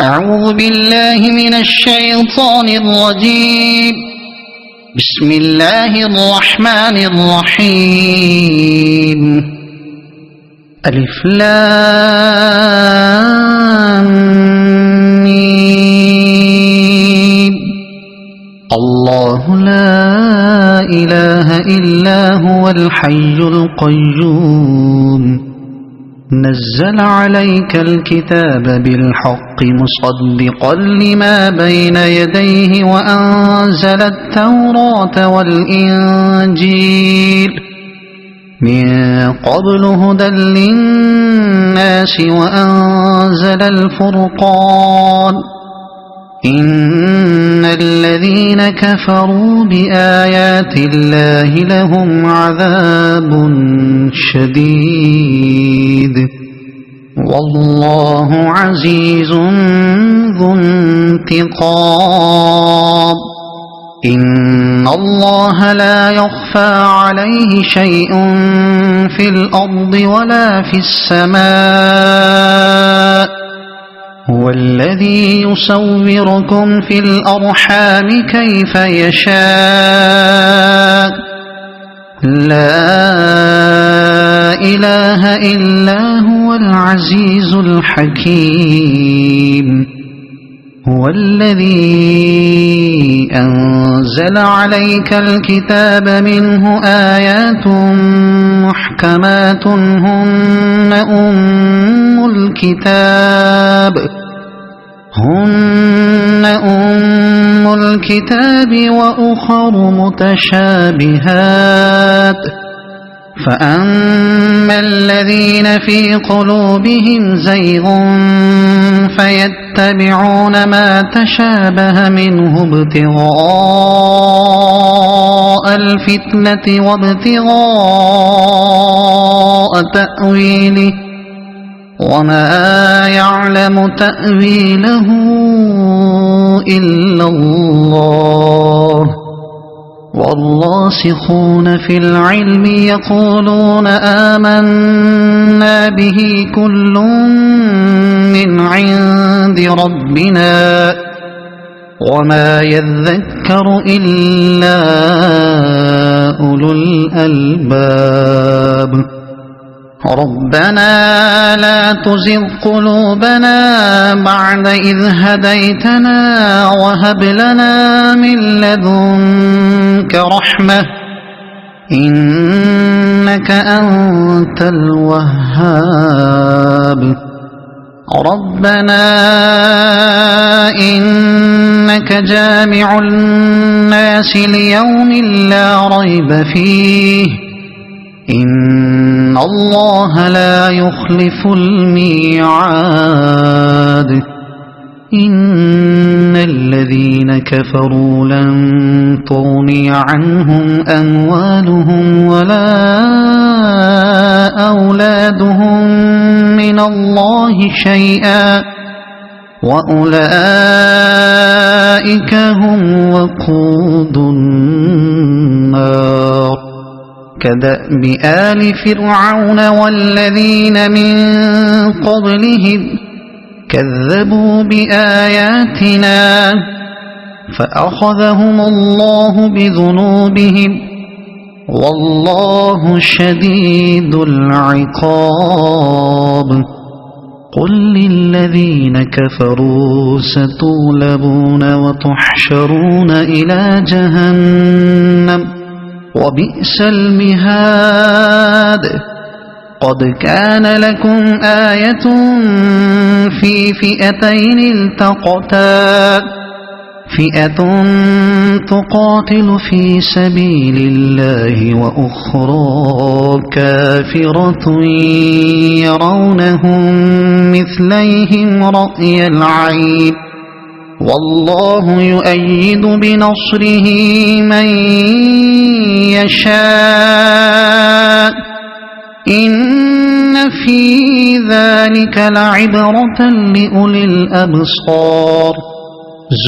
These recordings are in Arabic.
أعوذ بالله من الشيطان الرجيم. بسم الله الرحمن الرحيم. ألف لام ميم. الله لا إله إلا هو الحي القيوم نزل عليك الكتاب بالحق مصدقا لما بين يديه وأنزل التوراة والإنجيل من قبل هدى للناس وأنزل الفرقان إن الذين كفروا بآيات الله لهم عذاب شديد والله عزيز ذو انتقام. إن الله لا يخفى عليه شيء في الأرض ولا في السماء هو الذي يصوركم في الأرحام كيف يشاء لا إله إلا هو العزيز الحكيم. هو الذي أنزل عليك الكتاب منه آيات محكمات هن أم الكتاب وأخر متشابهات فأما الذين في قلوبهم زيغ فيتبعون ما تشابه منه ابتغاء الفتنة وابتغاء تأويله وما يعلم تأويله إلا الله والراسخون في العلم يقولون آمنا به كل من عند ربنا وما يذكر إلا أولو الألباب. ربنا لا تزغ قلوبنا بعد إذ هديتنا وهب لنا من لدنك رحمة إنك أنت الوهاب. ربنا إنك جامع الناس ليوم لا ريب فيه إن الله لا يخلف الميعاد. إن الذين كفروا لن تغني عنهم أموالهم ولا أولادهم من الله شيئا وأولئك هم وقود النار. كدأب آل فرعون والذين من قبلهم كذبوا بآياتنا فأخذهم الله بذنوبهم والله شديد العقاب. قل للذين كفروا ستغلبون وتحشرون إلى جهنم وبئس المهاد. قد كان لكم آية في فئتين التقتا فئة تقاتل في سبيل الله وأخرى كافرة يرونهم مثليهم رأي العين والله يؤيد بنصره من يشاء إن في ذلك لعبرة لأولي الأبصار.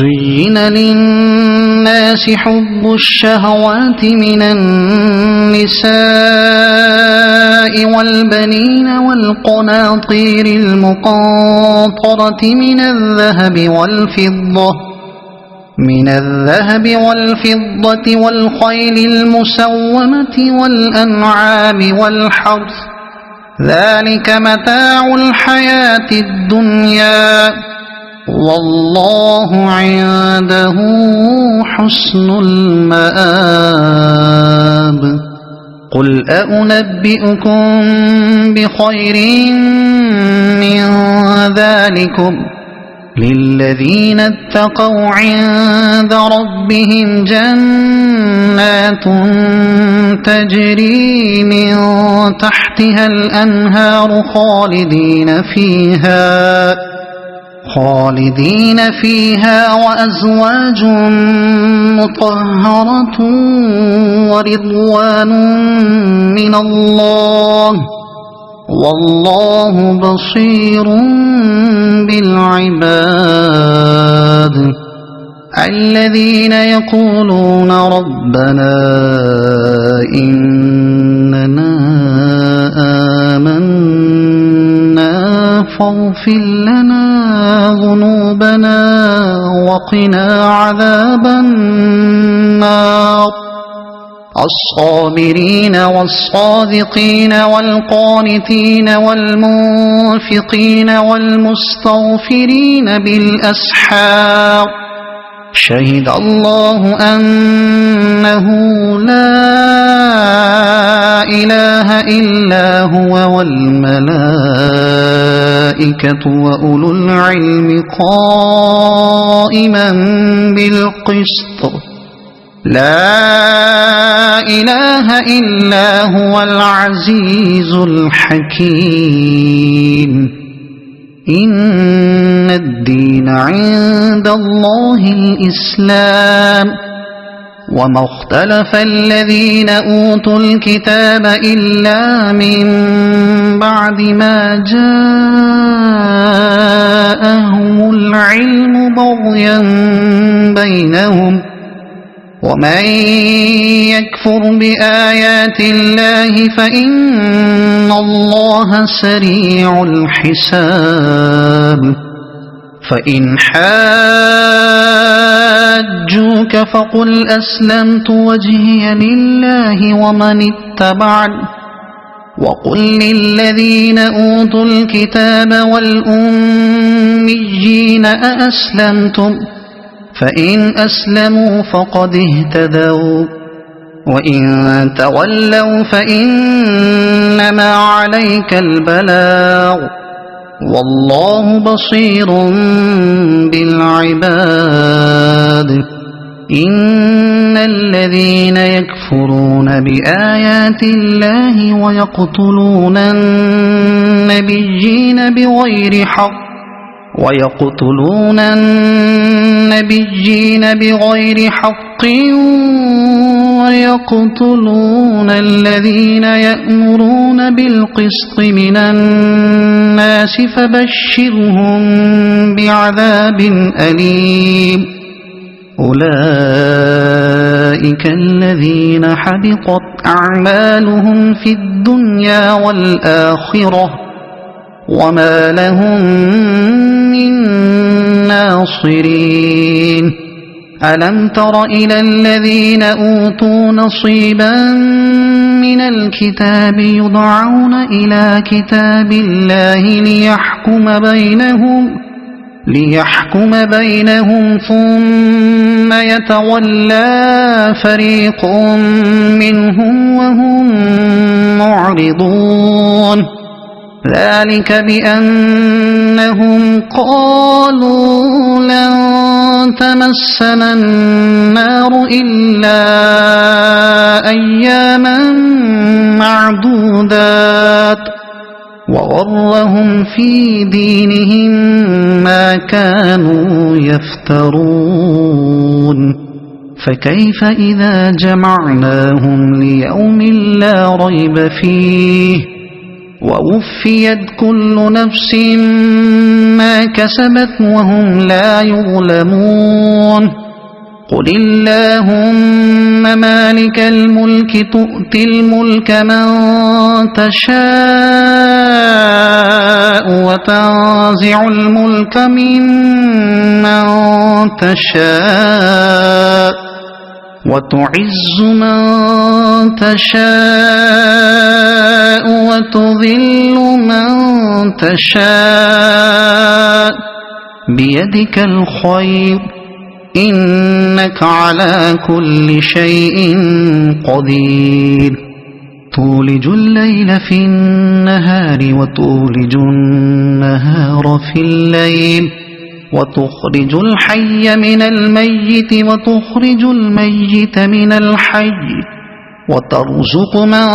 زين للناس الناس حب الشهوات من النساء والبنين والقناطير المقنطرة من الذهب والفضة والخيل المسومة والأنعام والحرث ذلك متاع الحياة الدنيا والله عنده حسن المآب قل أنبئكم بخير من ذلكم للذين اتقوا عند ربهم جنات تجري من تحتها الأنهار خالدين فيها وأزواج مطهرة ورضوان من الله والله بصير بالعباد الذين يقولون ربنا إننا آمنا فاغفر لنا ذنوبنا وقنا عذاب النار الصابرين والصادقين والقانتين والمنفقين والمستغفرين بالأسحار شهد الله أنه لا إله إلا هو والملائكة وأولو العلم قائما بالقسط لا إله إلا هو العزيز الحكيم إن الدين عند الله الإسلام وما اختلف الذين أوتوا الكتاب إلا من بعد ما جاءهم العلم بغيا بينهم ومن يكفر بآيات الله فإن الله سريع الحساب فإن حاجوك فقل أسلمت وجهي لله ومن اتبعني وقل للذين أوتوا الكتاب والأميين أأسلمتم فإن أسلموا فقد اهتدوا وإن تولوا فإنما عليك البلاغ والله بصير بالعباد إن الذين يكفرون بآيات الله ويقتلون النبيين بغير حق ويقتلون الذين يأمرون بالقسط من الناس فبشرهم بعذاب أليم أولئك الذين حبطت أعمالهم في الدنيا والآخرة وما لهم من ناصرين ألم تر إلى الذين أوتوا نصيبا من الكتاب يدعون إلى كتاب الله ليحكم بينهم ثم يتولى فريق منهم وهم معرضون ذلك بأنهم قالوا لن تمسنا النار إلا أياما معدودات وغرهم في دينهم ما كانوا يفترون فكيف إذا جمعناهم ليوم لا ريب فيه ووفيت كل نفس ما كسبت وهم لا يظلمون قل اللهم مالك الملك تؤتي الملك من تشاء وتنزع الملك ممن تشاء وتعز من تشاء وتذل من تشاء بيدك الخير إنك على كل شيء قدير تولج الليل في النهار وتولج النهار في الليل وتخرج الحي من الميت وتخرج الميت من الحي وترزق من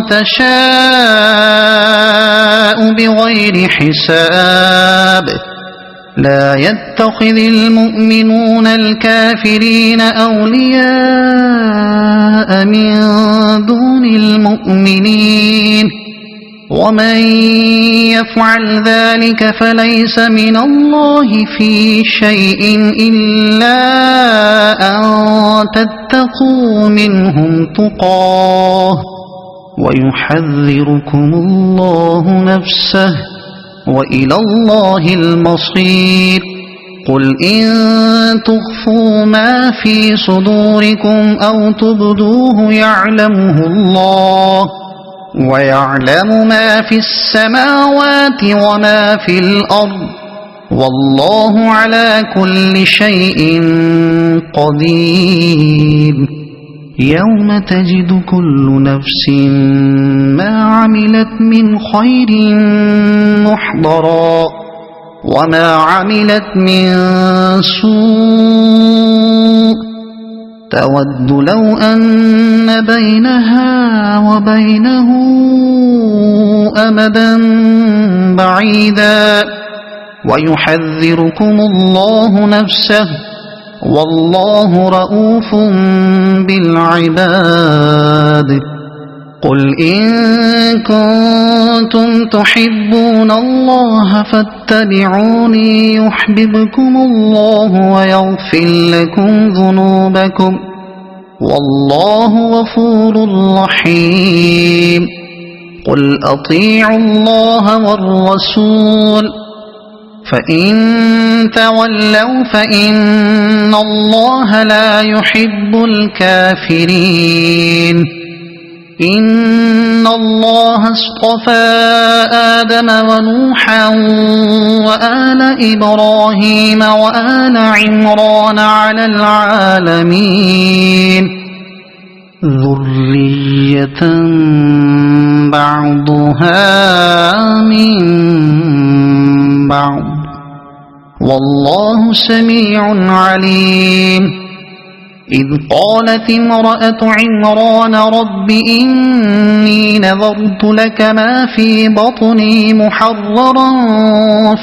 تشاء بغير حساب لا يتخذ المؤمنون الكافرين أولياء من دون المؤمنين ومن يفعل ذلك فليس من الله في شيء إلا أن تتقوا منهم تقاه ويحذركم الله نفسه وإلى الله المصير قل إن تخفوا ما في صدوركم أو تبدوه يعلمه الله ويعلم ما في السماوات وما في الأرض والله على كل شيء قدير يوم تجد كل نفس ما عملت من خير محضرا وما عملت من سوء تود لو أن بينها وبينه أمدا بعيدا ويحذركم الله نفسه والله رؤوف بالعباد قل إن كنتم تحبون الله فاتبعوني يحببكم الله ويغفر لكم ذنوبكم والله غفور رحيم قل أطيعوا الله والرسول فإن تولوا فإن الله لا يحب الكافرين إن الله اصطفى آدم ونوحا وآل إبراهيم وآل عمران على العالمين ذرية بعضها من بعض والله سميع عليم إذ قالت امرأة عمران رب إني نذرت لك ما في بطني محررا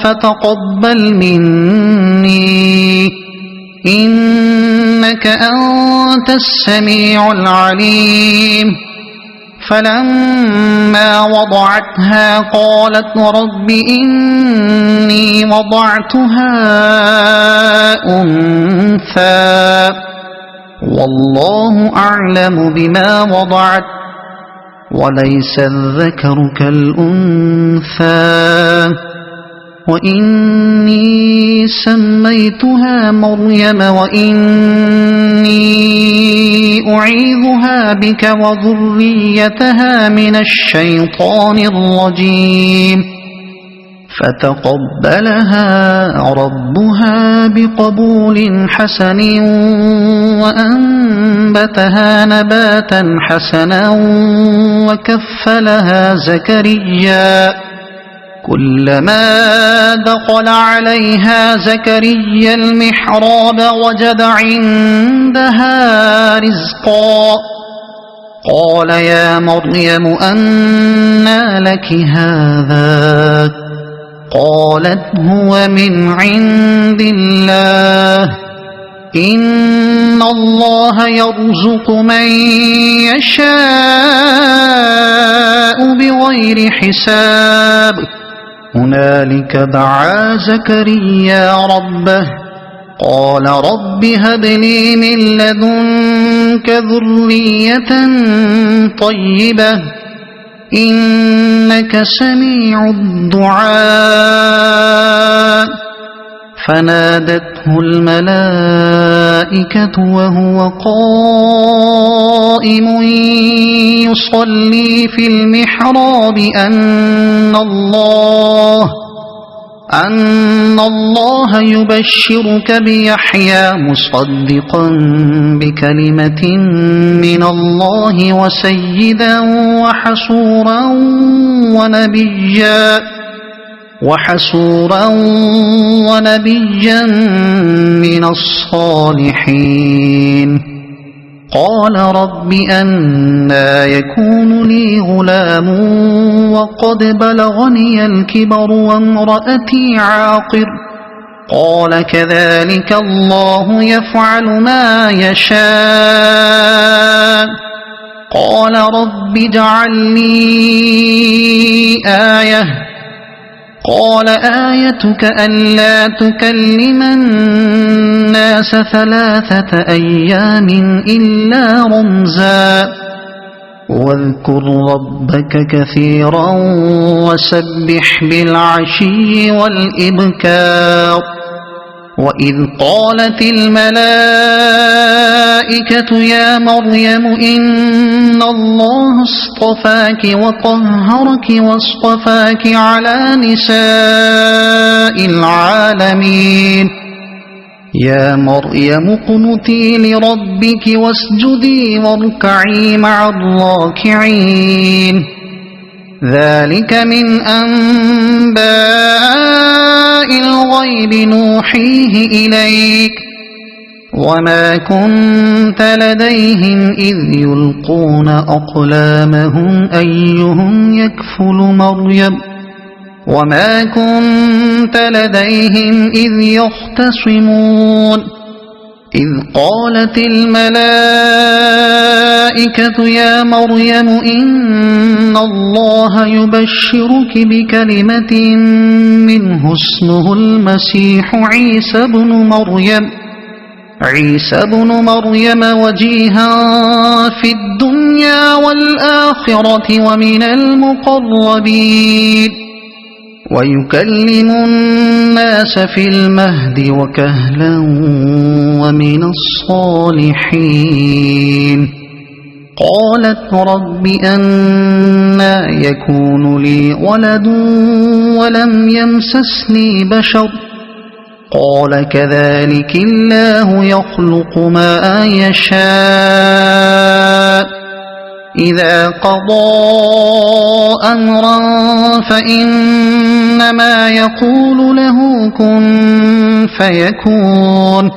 فتقبل مني إنك أنت السميع العليم فلما وضعتها قالت رب إني وضعتها أنثى والله أعلم بما وضعت وليس الذكر كالأنثى وإني سميتها مريم وإني أعيذها بك وذريتها من الشيطان الرجيم فتقبلها ربها بقبول حسن وأنبتها نباتا حسنا وكفلها زكريا كلما دخل عليها زكريا المحراب وجد عندها رزقا قال يا مريم أنى لك هذا قالت هو من عند الله إن الله يرزق من يشاء بغير حساب هنالك دعا زكريا ربه قال رب هب لي من لدنك ذرية طيبة إنك سميع الدعاء فنادته الملائكة وهو قائم يصلي في المحراب أن الله يبشرك بيحيى مصدقا بكلمة من الله وسيدا وحسورا ونبيا من الصالحين قال رب أنى يكون لي غلام وقد بلغني الكبر وامرأتي عاقر قال كذلك الله يفعل ما يشاء قال رب اجعل لي آية قال آيتك ألا تكلم الناس 3 أيام إلا رمزا واذكر ربك كثيرا وسبح بالعشي والإبكار وإذ قالت الملائكة يا مريم إن الله اصطفاك وطهرك واصطفاك على نساء العالمين يا مريم اقنتي لربك واسجدي واركعي مع الراكعين ذلك من أنباء الغيب نوحيه إليك وما كنت لديهم إذ يلقون أقلامهم أيهم يكفل مريم وما كنت لديهم إذ يختصمون إذ قالت الملائكة يا مريم إن الله يبشرك بكلمة منه اسمه المسيح عيسى بن مريم وجيها في الدنيا والآخرة ومن المقربين ويكلم الناس في المهد وكهلا ومن الصالحين قالت رب أنى يكون لي ولد ولم يمسسني بشر قال كذلك الله يخلق ما يشاء إذا قضى أمرا فإنما يقول له كن فيكون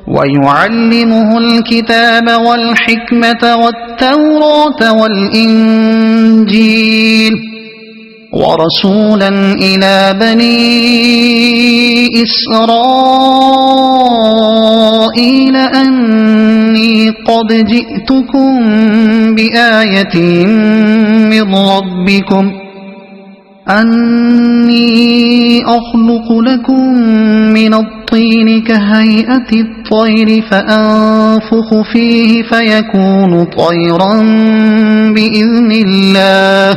ويعلمه الكتاب والحكمة والتوراة والإنجيل ورسولا إلى بني إسرائيل أني قد جئتكم بآية من ربكم أني أخلق لكم من الطين كهيئة الطير فأنفخ فيه فيكون طيرا بإذن الله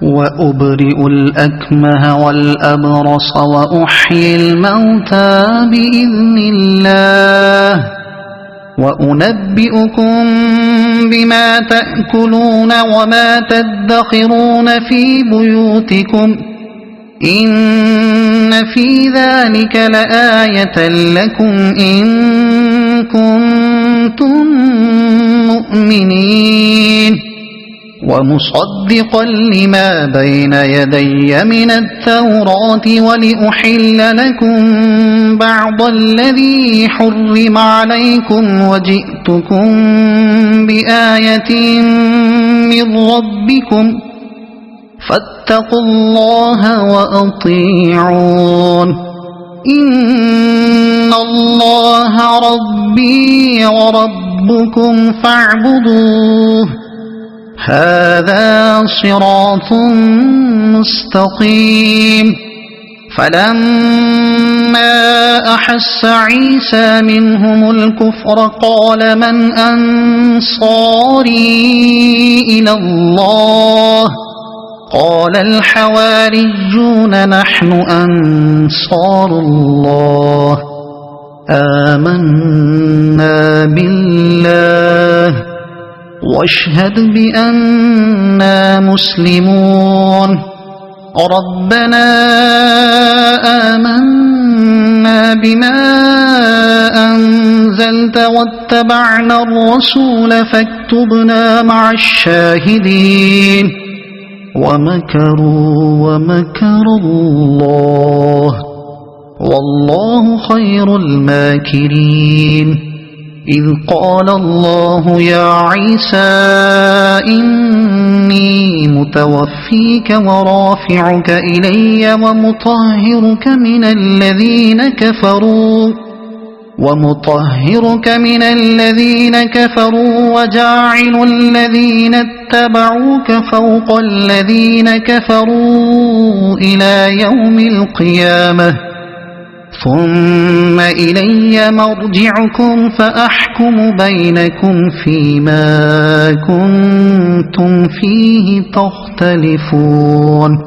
وأبرئ الأكمه والأبرص وأحيي الموتى بإذن الله وأنبئكم بما تأكلون وما تدخرون في بيوتكم إن في ذلك لآية لكم إن كنتم مؤمنين ومصدقا لما بين يدي من التوراة ولأحل لكم بعض الذي حرم عليكم وجئتكم بآية من ربكم فاتقوا الله وأطيعون إن الله ربي وربكم فاعبدوه هذا صراط مستقيم فلما وأحس عيسى منهم الكفر قال من أنصاري إلى الله قال الحواريون نحن أنصار الله آمنا بالله واشهد بأننا مسلمون ربنا آمنا بما أنزلت واتبعنا الرسول فاكتبنا مع الشاهدين ومكروا ومكر الله والله خير الماكرين إذ قال الله يا عيسى إني متوفيك ورافعك إلي ومطهرك من الذين كفروا وجاعل الذين اتبعوك فوق الذين كفروا إلى يوم القيامة ثم إلي مرجعكم فأحكم بينكم فيما كنتم فيه تختلفون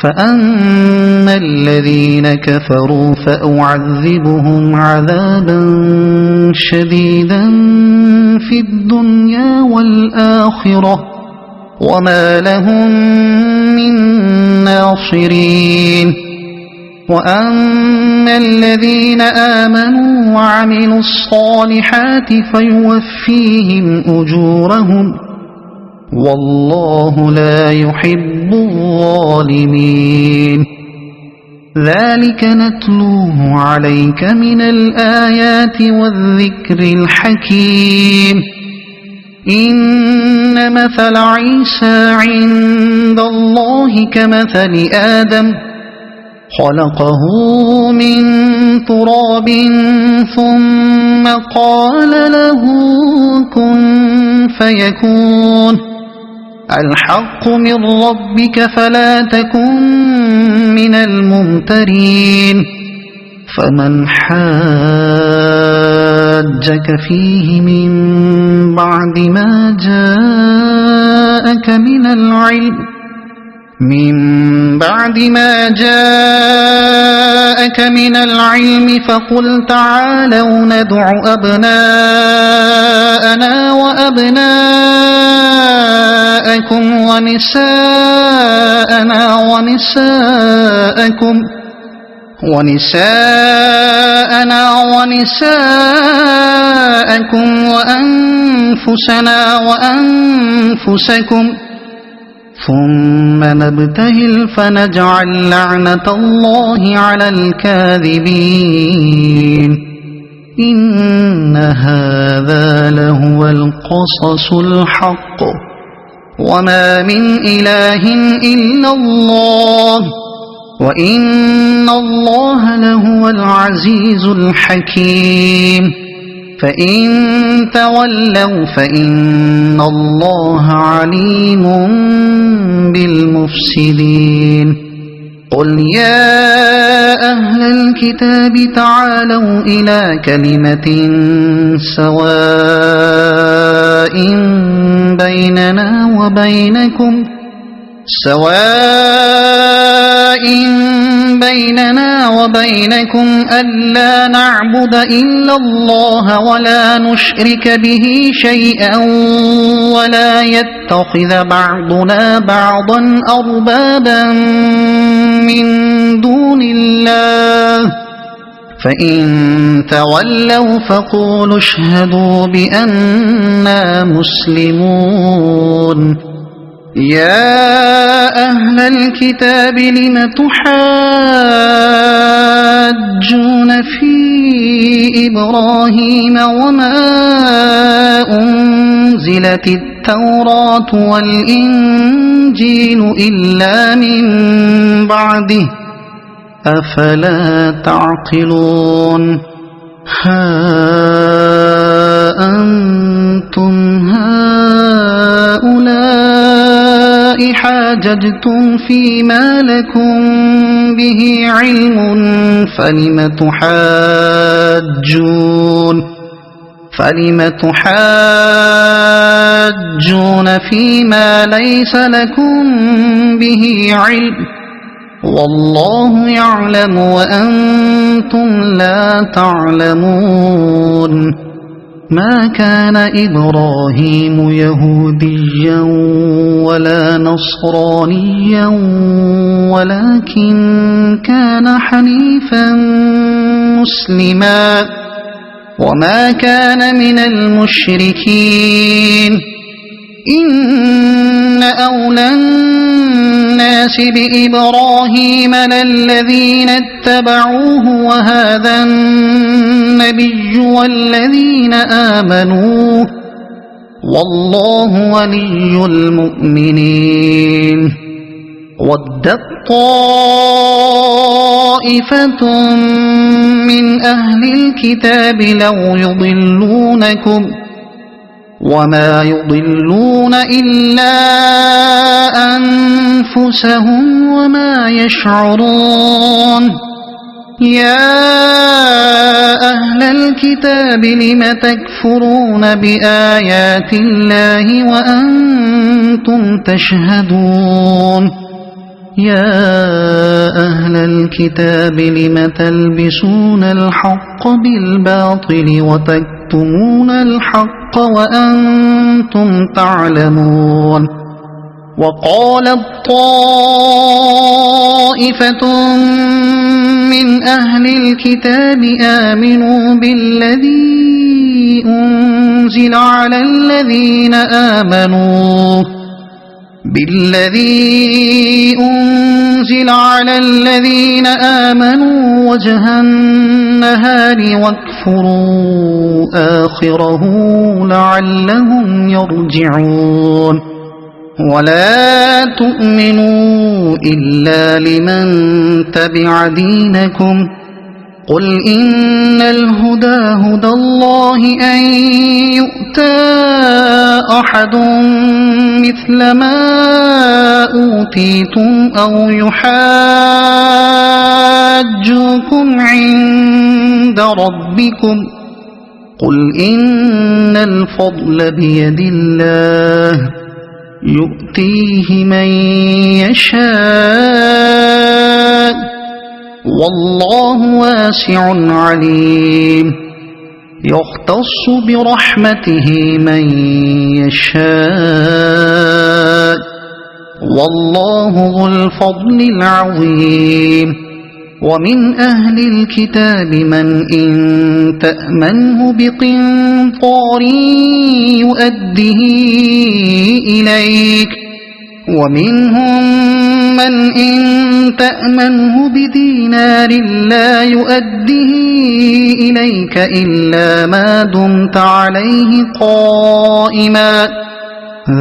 فأما الذين كفروا فأعذبهم عذابا شديدا في الدنيا والآخرة وما لهم من ناصرين وأما الذين آمنوا وعملوا الصالحات فيوفيهم أجورهم والله لا يحب الظالمين ذلك نتلوه عليك من الآيات والذكر الحكيم إن مثل عيسى عند الله كمثل آدم خلقه من تراب ثم قال له كن فيكون الحق من ربك فلا تكن من الممترين فمن حاجك فيه من بعد ما جاءك من العلم فقل تعالوا ندع أبناءنا وأبناءكم ونساءنا ونساءكم وأنفسنا وأنفسكم ثم نبتهل فنجعل لعنة الله على الكاذبين إن هذا لهو القصص الحق وما من إله إلا الله وإن الله لهو العزيز الحكيم فإن تولوا فإن الله عليم بالمفسدين قل يا أهل الكتاب تعالوا إلى كلمة سواء بيننا وبينكم ألا نعبد إلا الله ولا نشرك به شيئا ولا يتخذ بعضنا بعضا أربابا من دون الله فإن تولوا فقولوا اشهدوا بأننا مسلمون يا أهل الكتاب لم تحاجون في إبراهيم وما أنزلت التوراة والإنجيل إلا من بعده أفلا تعقلون ها أنتم هؤلاء حاججتم فيما لكم به علم فلم تحاجون فيما ليس لكم به علم والله يعلم وأنتم لا تعلمون ما كان إبراهيم يهوديا ولا نصرانيا ولكن كان حنيفا مسلما وما كان من المشركين إن أولى الناس بإبراهيم للذين اتبعوه وهذا النبي والذين آمنوا والله ولي المؤمنين ودت طائفة من أهل الكتاب لو يضلونكم وما يضلون إلا أنفسهم وما يشعرون يا أهل الكتاب لم تكفرون بآيات الله وأنتم تشهدون يا أهل الكتاب لم تلبسون الحق بالباطل وتكتمون الحق وأنتم تعلمون وقالت طائفة من أهل الكتاب آمنوا بالذي أنزل على الذين آمنوا وجه النهار واكفروا آخره لعلهم يرجعون ولا تؤمنوا إلا لمن تبع دينكم قل إن الهدى هدى الله أن يؤتى أحد مثل ما أوتيتم أو يحاجوكم عند ربكم قل إن الفضل بيد الله يؤتيه من يشاء والله واسع عليم يختص برحمته من يشاء والله ذو الفضل العظيم ومن أهل الكتاب من إن تأمنه بقنطار يؤده إليك ومنهم من إن تأمنه بدينار لا يؤده إليك إلا ما دمت عليه قائما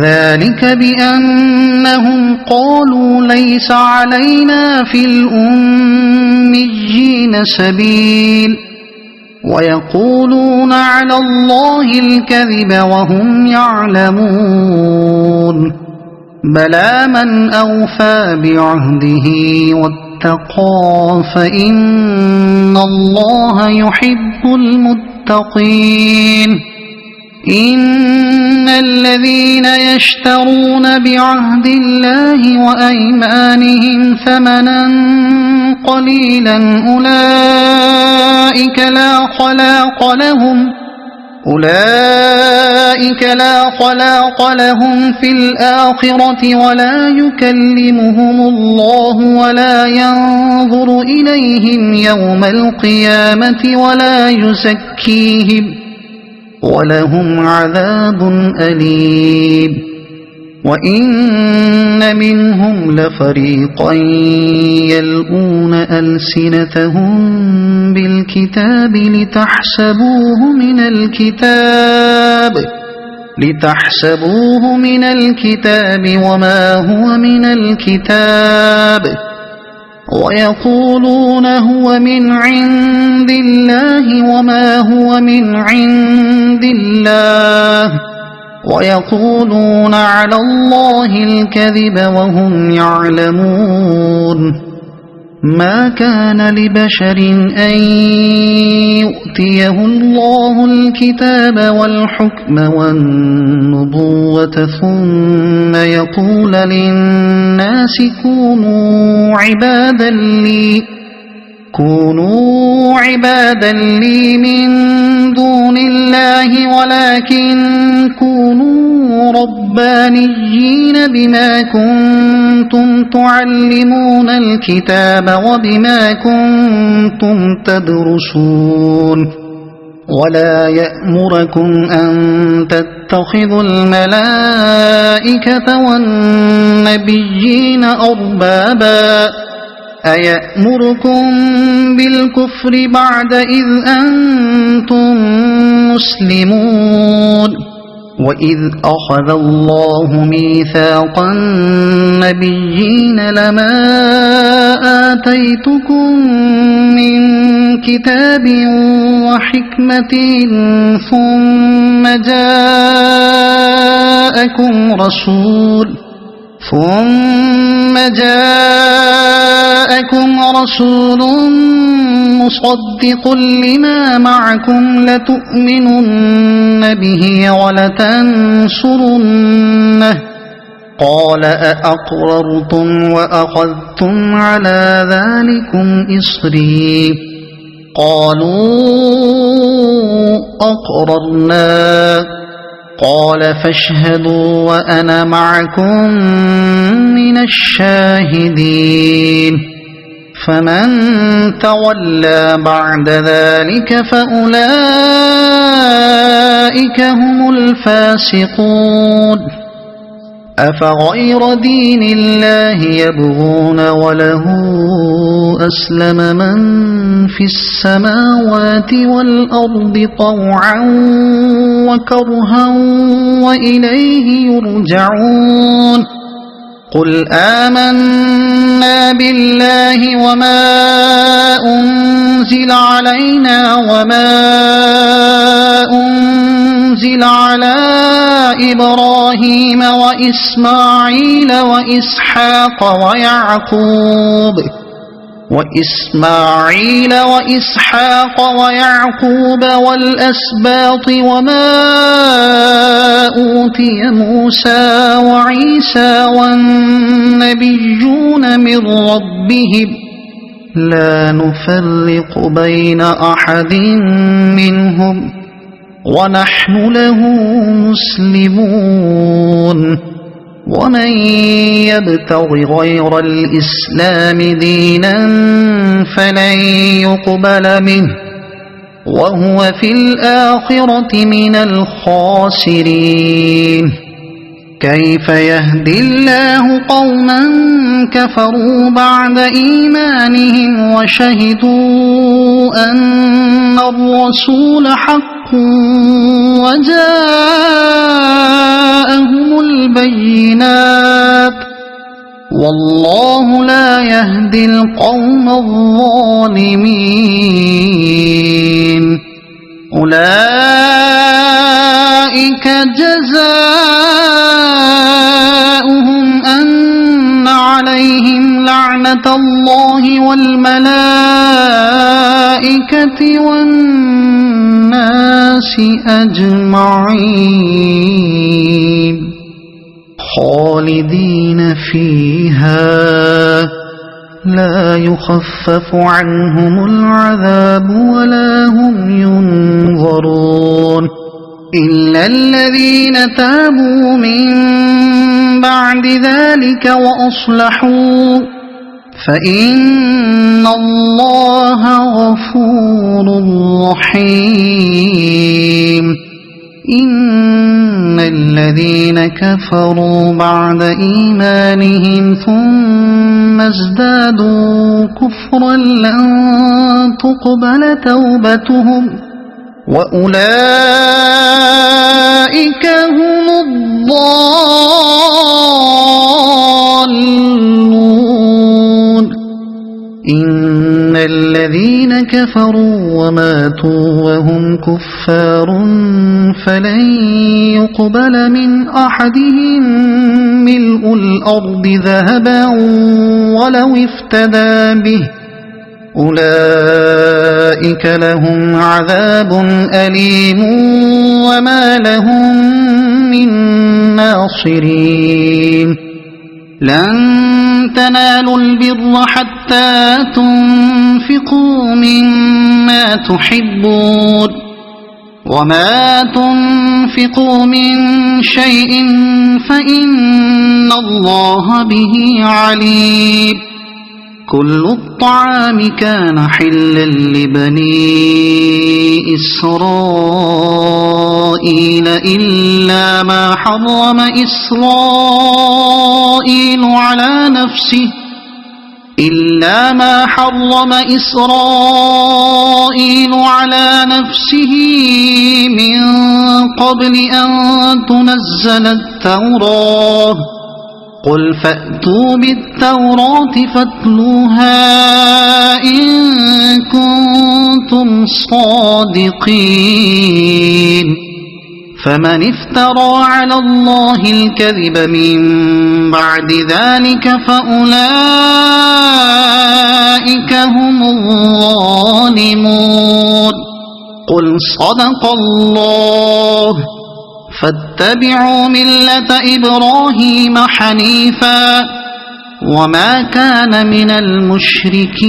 ذلك بأنهم قالوا ليس علينا في الأميين سبيل ويقولون على الله الكذب وهم يعلمون بلى من أوفى بعهده واتقى فإن الله يحب المتقين إن الذين يشترون بعهد الله وأيمانهم ثمنا قليلا أولئك لا خلاق لهم في الآخرة ولا يكلمهم الله ولا ينظر إليهم يوم القيامة ولا يزكيهم ولهم عذاب أليم وإن منهم لفريقا يلؤون ألسنتهم بالكتاب لتحسبوه من الكتاب وما هو من الكتاب ويقولون هو من عند الله وما هو من عند الله ويقولون على الله الكذب وهم يعلمون ما كان لبشر أن يؤتيه الله الكتاب والحكم والنبوة ثم يقول للناس كونوا عبادا لي من دون الله ولكن كونوا ربانيين بما كنتم تعلمون الكتاب وبما كنتم تدرسون ولا يأمركم أن تتخذوا الملائكة والنبيين أربابا أيأمركم بالكفر بعد إذ أنتم مسلمون وإذ أخذ الله ميثاق النبيين لما آتيتكم من كتاب وحكمة ثم جاءكم رسول مصدق لما معكم لتؤمنن به ولتنصرنه قال أأقررتم وأخذتم على ذلكم إصري قالوا أقررنا قال فاشهدوا وأنا معكم من الشاهدين فمن تولى بعد ذلك فأولئك هم الفاسقون أفغير دين الله يبغون وله أسلم من في السماوات والأرض طوعا وكرها وإليه يرجعون قل آمنا بالله وما أنزل علينا وما أنزل على إبراهيم وإسماعيل وإسحاق ويعقوب والأسباط وما أوتي موسى وعيسى والنبيون من ربهم لا نفرق بين أحد منهم ونحن له مسلمون ومن يبتغ غير الإسلام دينا فلن يقبل منه وهو في الآخرة من الخاسرين كيف يهدي الله قوما كفروا بعد إيمانهم وشهدوا أن الرسول حق وجاءهم البينات والله لا يهدي القوم الظالمين أولئك جزاؤهم أن عليهم لعنة الله والملائكة والناس أجمعين خالدين فيها لا يخفف عنهم العذاب ولا هم ينظرون إلا الذين تابوا من بعد ذلك وأصلحوا فإن الله غفور رحيم إن الذين كفروا بعد إيمانهم ثم ازدادوا كفرا لن تقبل توبتهم وأولئك هم الضالون إن الذين كفروا وماتوا وهم كفار فلن يقبل من أحدهم ملء الأرض ذهبا ولو افتدى به أولئك لهم عذاب أليم وما لهم من ناصرين لن تنالوا البر حتى تنفقوا مما تحبون وما تنفقوا من شيء فإن الله به عليم كل الطعام كان حلا لبني إسرائيل إلا ما حرم إسرائيل على نفسه من قبل أن تنزل التوراة قل فأتوا بالتوراة فاتلوها إن كنتم صادقين فمن افترى على الله الكذب من بعد ذلك فأولئك هم الظالمون قل صدق الله فاتبعوا ملة إبراهيم حنيفا وما كان من المشركين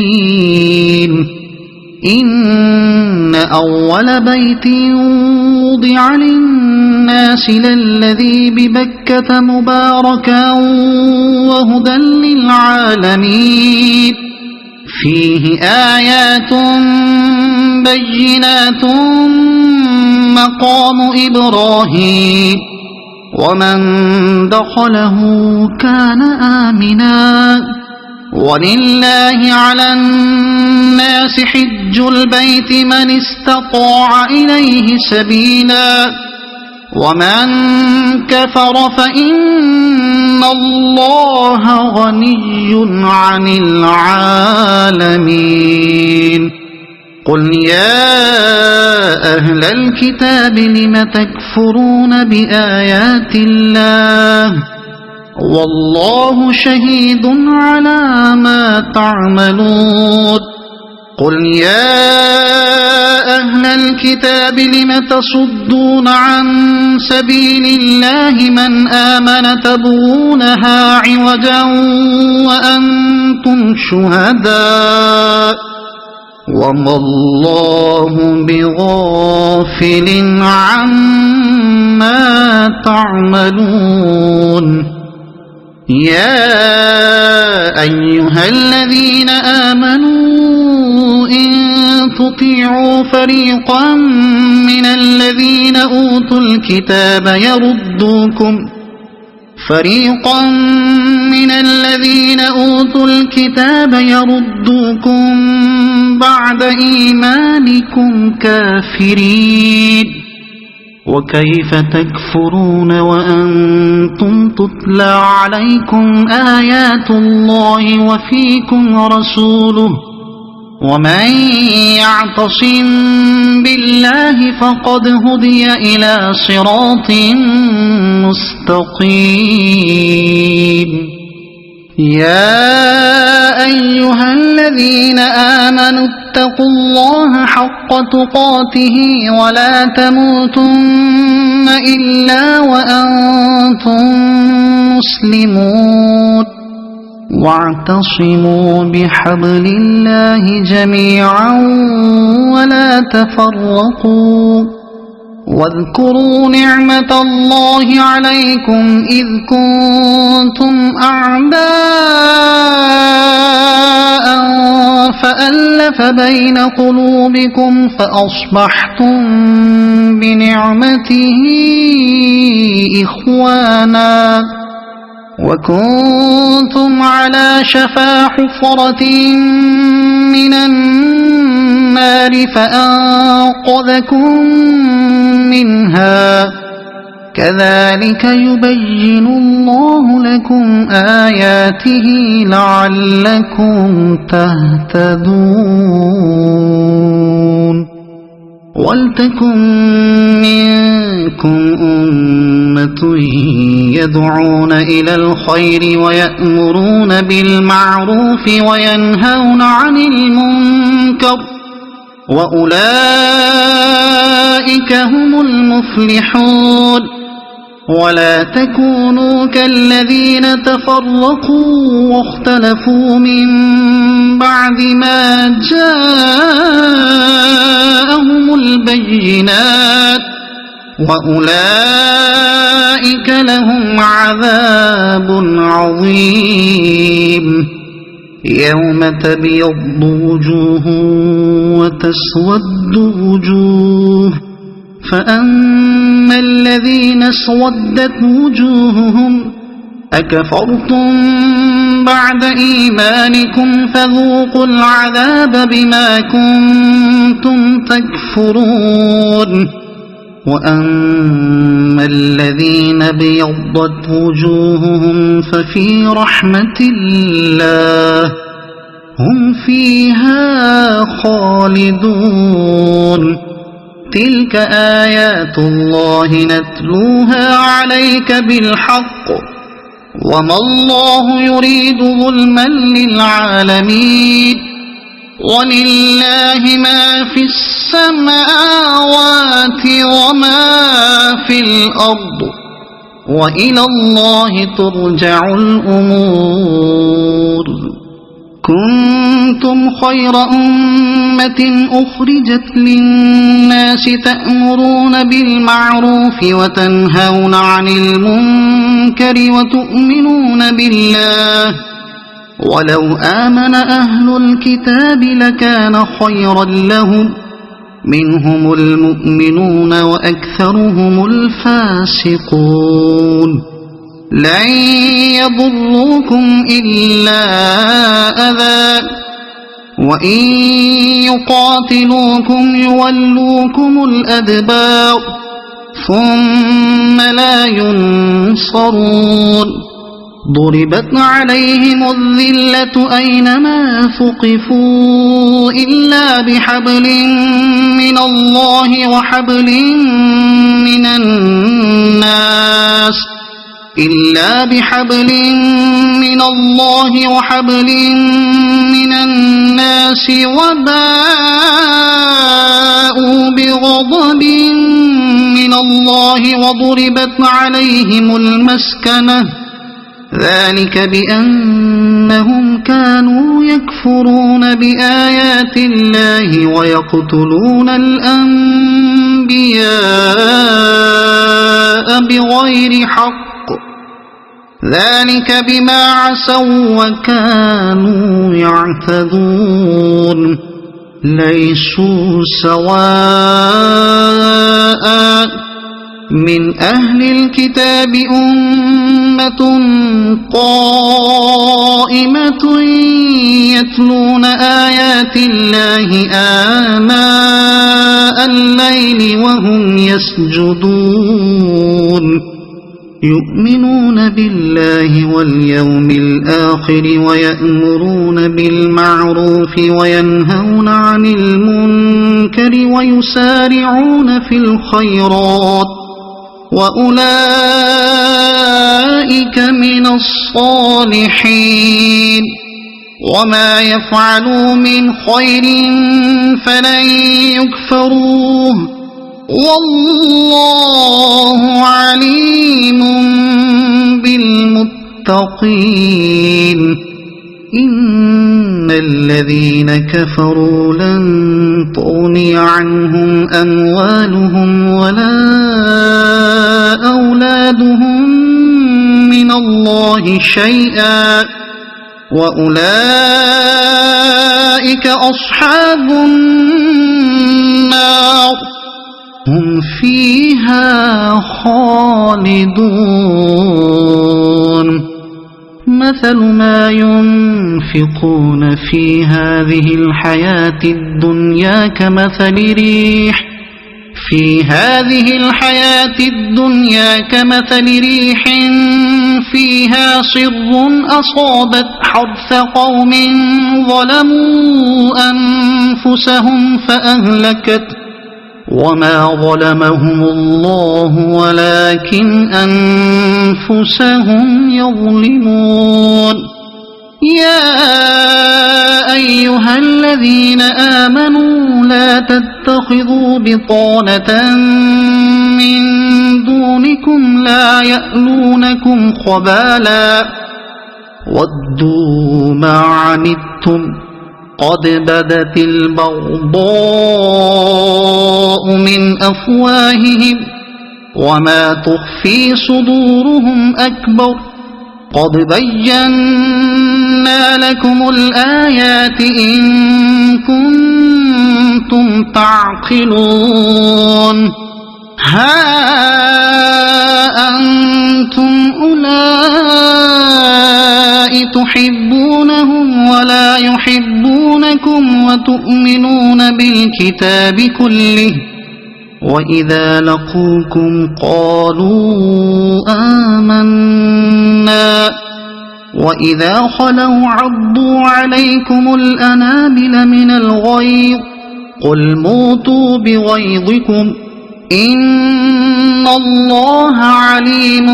إن أول بيت وضع للناس للذي ببكة مباركا وهدى للعالمين فيه آيات بينات مقام إبراهيم ومن دخله كان آمنا ولله على الناس حج البيت من استطاع إليه سبيلا ومن كفر فإن الله غني عن العالمين قل يا أهل الكتاب لم تكفرون بآيات الله والله شهيد على ما تعملون قل يا أهل الكتاب لم تصدون عن سبيل الله من آمن تبغونها عوجا وأنتم شهداء وما الله بغافل عما تعملون يا أيها الذين آمنوا إن تطيعوا فريقا من الذين أوتوا الكتاب يردوكم بعد إيمانكم كافرين وكيف تكفرون وأنتم تتلى عليكم آيات الله وفيكم رسوله ومن يعتصم بالله فقد هدي إلى صراط مستقيم يا أيها الذين آمنوا اتقوا الله حق تقاته ولا تموتن إلا وأنتم مسلمون واعتصموا بحبل الله جميعا ولا تفرقوا واذكروا نعمة الله عليكم إذ كنتم أعداء فألف بين قلوبكم فأصبحتم بنعمته إخوانا وكنتم على شفا حفرة من النار فأنقذكم منها كذلك يبين الله لكم آياته لعلكم تهتدون ولتكن منكم أمة يدعون إلى الخير ويأمرون بالمعروف وينهون عن المنكر وأولئك هم المفلحون ولا تكونوا كالذين تفرقوا واختلفوا من بعد ما جاءهم البينات وأولئك لهم عذاب عظيم يوم تبيض وجوه وتسود وجوه فأما الذين اسودت وجوههم أكفرتم بعد إيمانكم فذوقوا العذاب بما كنتم تكفرون وأما الذين ابيضت وجوههم ففي رحمة الله هم فيها خالدون تلك آيات الله نتلوها عليك بالحق وما الله يريد ظلما للعالمين ولله ما في السماوات وما في الأرض وإلى الله ترجع الأمور كنتم خير أمة أخرجت للناس تأمرون بالمعروف وتنهون عن المنكر وتؤمنون بالله ولو آمن أهل الكتاب لكان خيرا لهم منهم المؤمنون وأكثرهم الفاسقون لن يضروكم إلا أذى وإن يقاتلوكم يولوكم الأدبار ثم لا ينصرون ضربت عليهم الذلة أينما ثقفوا إلا بحبل من الله وحبل من الناس وباءوا بغضب من الله وضربت عليهم المسكنة ذلك بأنهم كانوا يكفرون بآيات الله ويقتلون الأنبياء بغير حق ذلك بما عصوا وكانوا يعتدون ليسوا سواء من أهل الكتاب أمة قائمة يتلون آيات الله آناء الليل وهم يسجدون يؤمنون بالله واليوم الآخر ويأمرون بالمعروف وينهون عن المنكر ويسارعون في الخيرات وأولئك من الصالحين وما يفعلوا من خير فلن يكفروه والله عليم بالمتقين إن الذين كفروا لن تغني عنهم أموالهم ولا أولادهم من الله شيئا وأولئك أصحاب النار هم فيها خالدون مثل ما ينفقون في هذه الحياة الدنيا كمثل ريح في هذه الحياة الدنيا كمثل ريح فيها صر أصابت حرث قوم ظلموا أنفسهم فأهلكت وما ظلمهم الله ولكن أنفسهم يظلمون يا أيها الذين آمنوا لا تتخذوا بطانة من دونكم لا يألونكم خبالا ودوا ما عنتم قد بدت البغضاء من أفواههم وما تخفي صدورهم أكبر قد بينا لكم الآيات إن كنتم تعقلون ها أنتم أولئك تحبونهم ولا يحبونكم وتؤمنون بالكتاب كله وإذا لقوكم قالوا آمنا وإذا خلوا عضوا عليكم الأنامل من الغيظ قل موتوا بغيظكم إن الله عليم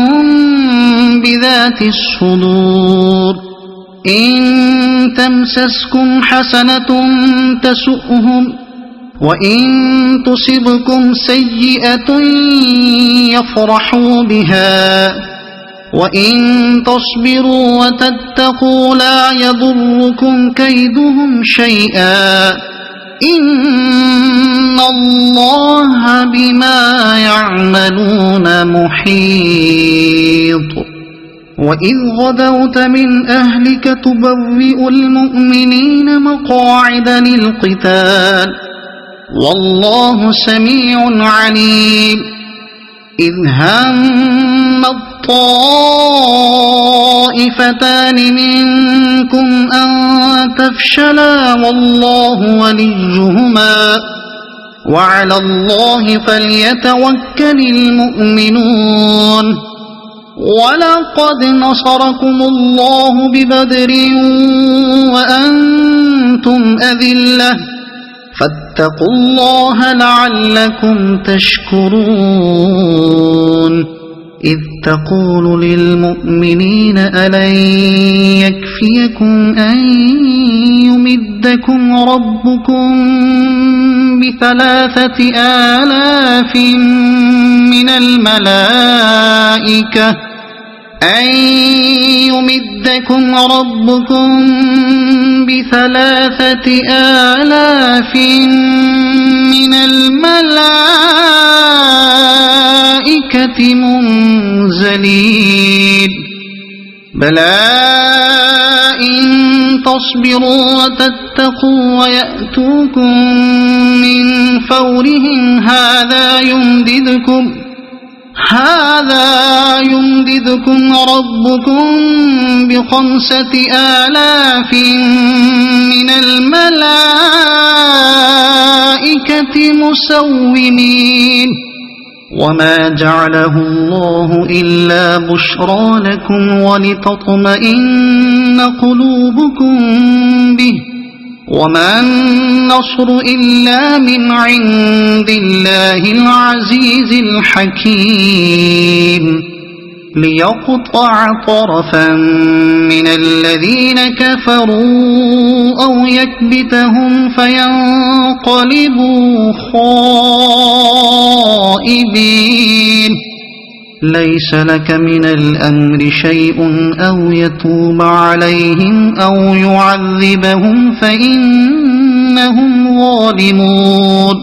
بذات الصدور إن تمسسكم حسنة تسؤهم وإن تصبكم سيئة يفرحوا بها وإن تصبروا وتتقوا لا يضركم كيدهم شيئا إن الله بما يعملون محيط وإذ غدوت من أهلك تبوئ المؤمنين مقاعد للقتال والله سميع عليم إذ هم الطائفتان منكم أن تفشلا والله وليهما وعلى الله فليتوكل المؤمنون ولقد نصركم الله ببدر وأنتم أذلة فاتقوا الله لعلكم تشكرون إذ تقول للمؤمنين ألن يكفيكم أن يمدكم ربكم ب3,000 من الملائكة أن يمدكم ربكم ب3,000 من الملائكة منزلين بلى إن تصبروا وتتقوا ويأتوكم من فورهم هذا يمددكم ربكم ب5,000 من الملائكة مسومين وما جعله الله إلا بشرى لكم ولتطمئن قلوبكم به وما النصر إلا من عند الله العزيز الحكيم ليقطع طرفا من الذين كفروا أو يكبتهم فينقلبوا خائبين ليس لك من الأمر شيء أو يتوب عليهم أو يعذبهم فإنهم ظالمون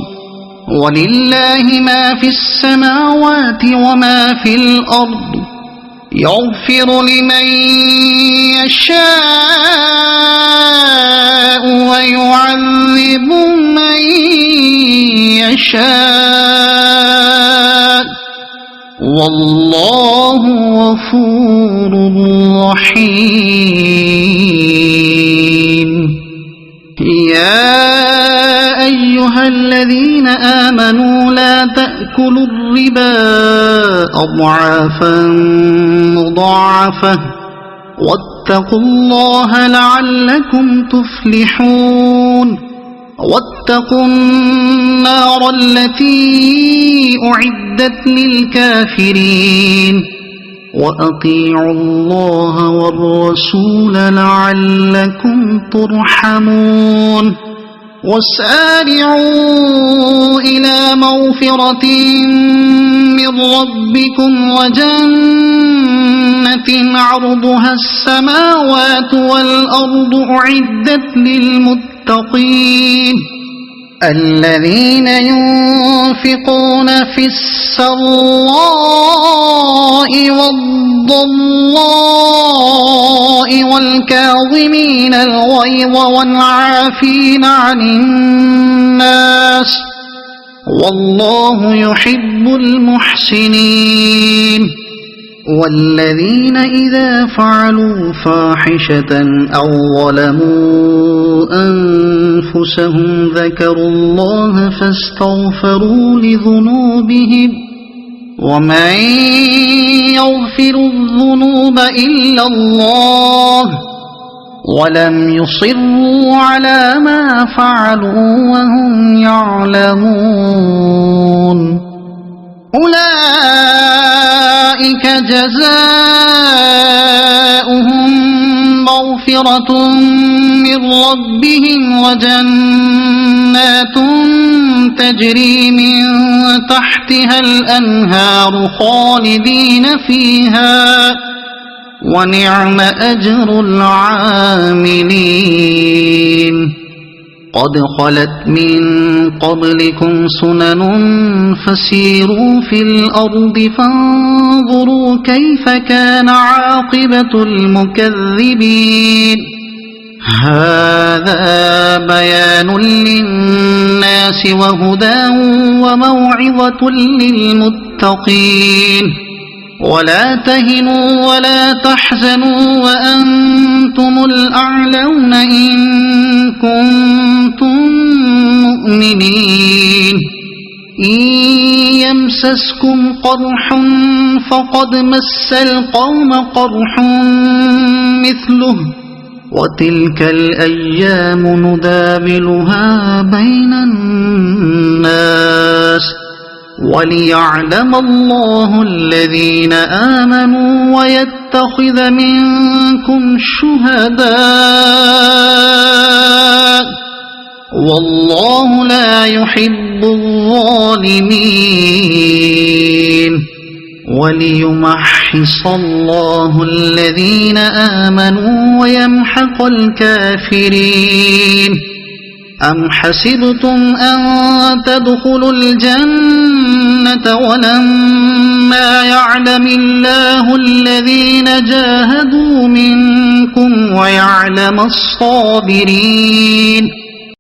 ولله ما في السماوات وما في الأرض يغفر لمن يشاء ويعذب من يشاء والله غفور رحيم يا أيها الذين آمنوا لا تأكلوا الربا أضعافا مضاعفة واتقوا الله لعلكم تفلحون واتقوا النار التي أعدت للكافرين وأطيعوا الله والرسول لعلكم ترحمون وسارعوا إلى مغفرة من ربكم وجنة عرضها السماوات والأرض أعدت للمتقين الذين ينفقون في السراء والضراء والكاظمين الغيظ والعافين عن الناس والله يحب المحسنين والذين إذا فعلوا فاحشة أو ظلموا أنفسهم ذكروا الله فاستغفروا لذنوبهم ومن يغفر الذنوب إلا الله ولم يصروا على ما فعلوا وهم يعلمون أولئك جزاؤهم مغفرة من ربهم وجنات تجري من تحتها الأنهار خالدين فيها ونعم أجر العاملين قد خلت من قبلكم سنن فسيروا في الأرض فانظروا كيف كان عاقبة المكذبين هذا بيان للناس وهدى وموعظة للمتقين ولا تهنوا ولا تحزنوا وأنتم الأعلون إن كنتم مؤمنين إن يمسسكم قرح فقد مس القوم قرح مثله وتلك الأيام نداولها بين الناس وليعلم الله الذين آمنوا ويتخذ منكم شهداء والله لا يحب الظالمين وليمحص الله الذين آمنوا ويمحق الكافرين أم حسبتم أن تدخلوا الجنة ولما يعلم الله الذين جاهدوا منكم ويعلم الصابرين